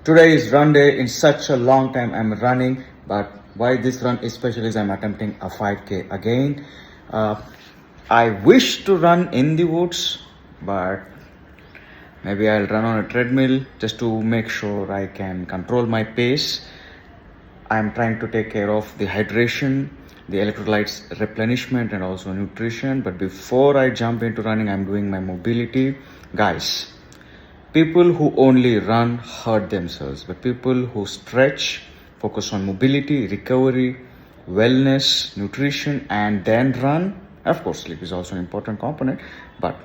Today is run day. In such a long time I'm running, but why this run especially is I'm attempting a 5K again. Uh, I wish to run in the woods, but maybe I'll run on a treadmill just to make sure I can control my pace. I'm trying to take care of the hydration, the electrolytes replenishment, and also nutrition. But before I jump into running, I'm doing my mobility. Guys, people who only run hurt themselves, but people who stretch, focus on mobility, recovery, wellness, nutrition, and then run. Of course, sleep is also an important component, but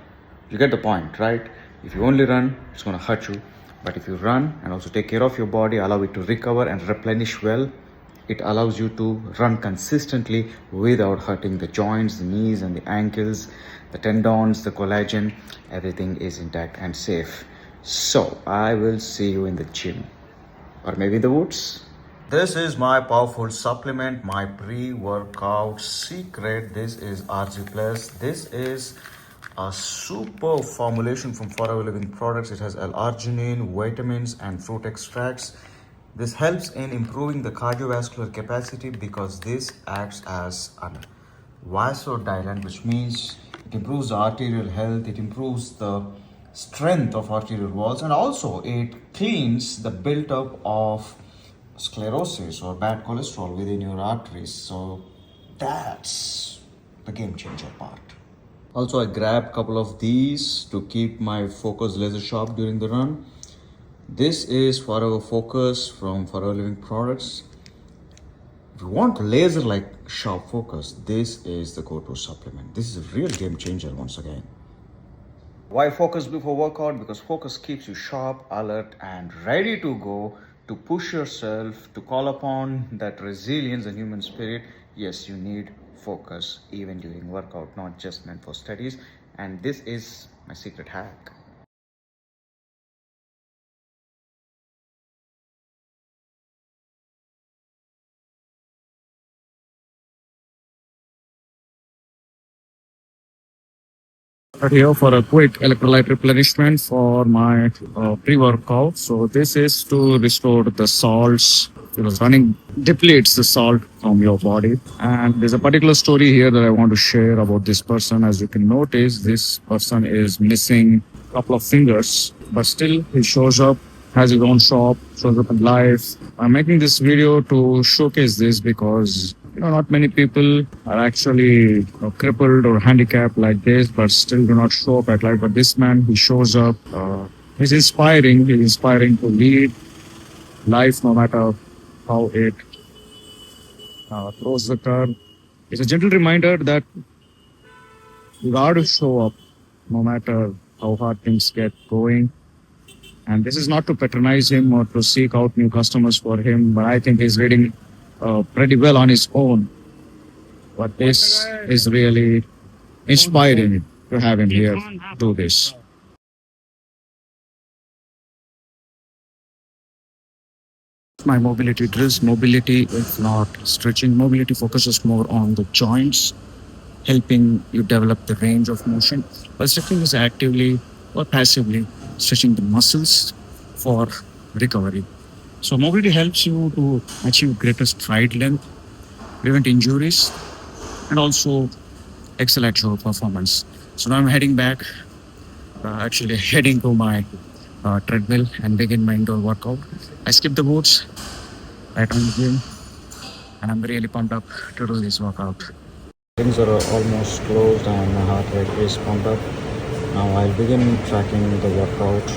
you get the point, right? If you only run, it's going to hurt you. But if you run and also take care of your body, allow it to recover and replenish well, it allows you to run consistently without hurting the joints, the knees, and the ankles, the tendons, the collagen. Everything is intact and safe. So, I will see you in the gym or maybe the woods. This is my powerful supplement, my pre-workout secret. This is ARGI Plus. This is a super formulation from Forever Living Products. It has L-arginine, vitamins, and fruit extracts. This helps in improving the cardiovascular capacity because this acts as a vasodilatant, which means it improves the arterial health, it improves the strength of arterial walls, and also it cleans the buildup of sclerosis or bad cholesterol within your arteries. So that's the game changer part. Also, I grabbed a couple of these to keep my focus laser sharp during the run. This is Forever Focus from Forever Living Products. If you want laser like sharp focus, this is the go-to supplement. This is a real game changer once again. Why focus before workout? Because focus keeps you sharp, alert, and ready to go, to push yourself, to call upon that resilience and human spirit. Yes, you need focus even during workout, not just meant for studies. And this is my secret hack. But here for a quick electrolyte replenishment for my pre-workout. So this is to restore the salts because running depletes the salt from your body. And there's a particular story here that I want to share about this person. As you can notice, this person is missing a couple of fingers, but still he shows up, has his own shop, shows up in life. I'm making this video to showcase this because not many people are actually crippled or handicapped like this, but still do not show up at life. But this man, he shows up. He's inspiring. He's inspiring to lead life no matter how it throws the curve. It's a gentle reminder that you got to show up no matter how hard things get going. And this is not to patronize him or to seek out new customers for him, but I think he's reading pretty well on his own. But this is really inspiring to have him here do this. My mobility drills, mobility is not stretching. Mobility focuses more on the joints, helping you develop the range of motion. But stretching is actively or passively stretching the muscles for recovery. So mobility helps you to achieve greater stride length, prevent injuries, and also excel at your performance. So now I'm heading back, actually heading to my treadmill and begin my indoor workout. I skipped the boots right on the gym, and I'm really pumped up to do this workout. Things are almost closed and my heart rate is pumped up. Now I'll begin tracking the workout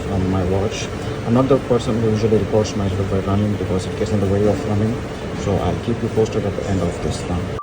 from my watch. I'm not the person who usually records myself by running because it gets in the way of running. So I'll keep you posted at the end of this run.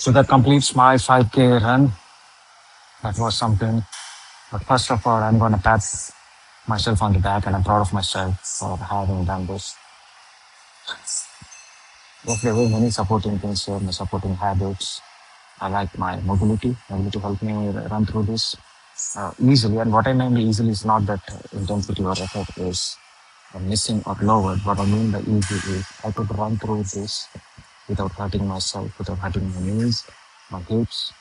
So that completes my 5K run. That was something. But first of all, I'm gonna pat myself on the back, and I'm proud of myself for having done this. Yes, there were many supporting things here, my supporting habits. I like my mobility. Mobility helped me run through this easily. And what I mean by easily is not that intensity or effort is missing or lowered. What I mean by easy is I could run through this without hurting myself, without hurting my knees, my hips,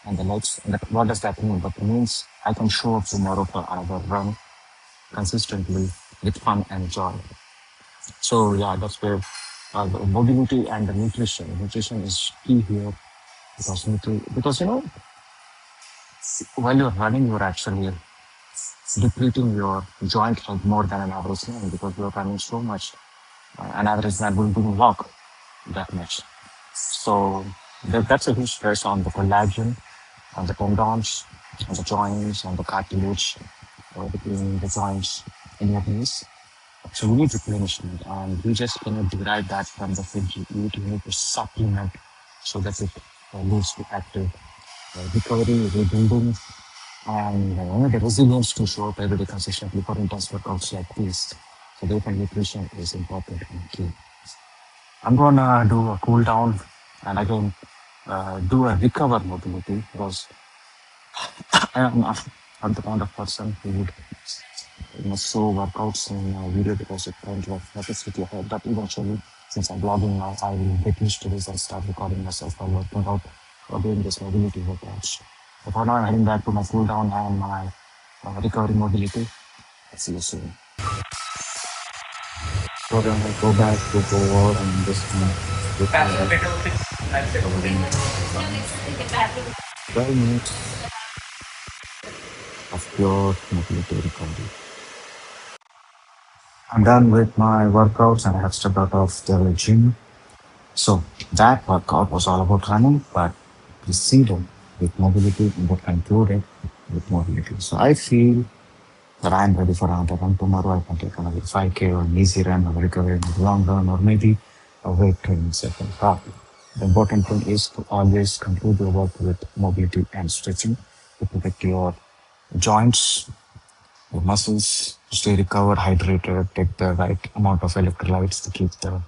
and the legs. And that, what does that mean? That means I can show up tomorrow for another run consistently with fun and joy. So yeah, that's where the mobility and the nutrition. Nutrition is key here because because while you're running, you're actually depleting your joint health more than an average man because you're running so much. An average man wouldn't walk that much. So that's a huge stress on the collagen, on the tendons, on the joints, on the cartilage between the joints in your knees. So we need replenishment, and we just cannot derive that from the food you eat. You need to supplement so that it leads to active recovery, rebuilding, and the resilience to show up every day consistently for intense workouts like this. So therefore nutrition is important and key. I'm gonna do a cool down and again do a recover mobility because I'm the kind of person who would show workouts in video because it kind of happens with your head. But eventually, since I'm blogging now, I will get used to this and start recording myself while working out or doing this mobility workouts. But for now, I'm heading back to my cool down and my recovery mobility. I'll see you soon. So then I go back to GOWOD and this one with covering 12 minutes of pure mobility recovery. I'm done with my workouts and I have stepped out of the gym. So that workout was all about running, but preceded with mobility and what concluded with mobility. So I feel that I'm ready for another run tomorrow. I can take another 5K or an easy run or recovery or a long run or maybe a weight training session. But the important thing is to always conclude your work with mobility and stretching to protect your joints, your muscles, to stay recovered, hydrated, take the right amount of electrolytes to keep the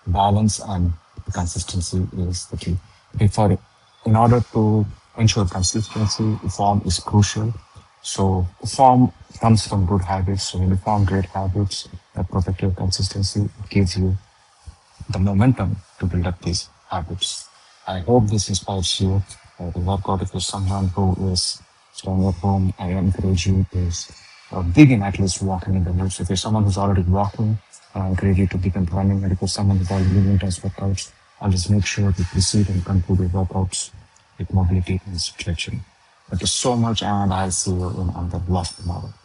balance and the consistency is the key. Before, in order to ensure consistency, form is crucial. So form comes from good habits. So when you form great habits that protect your consistency, it gives you the momentum to build up these habits. I hope this inspires you to work out. If you're someone who is staying at home, I encourage you to begin at least walking in the woods. If you're someone who's already walking, I encourage you to begin running. And if you're someone who's already doing intense workouts, I'll just make sure to proceed and conclude your workouts with mobility and stretching. Thank you so much, and I'll see you in another vlog tomorrow.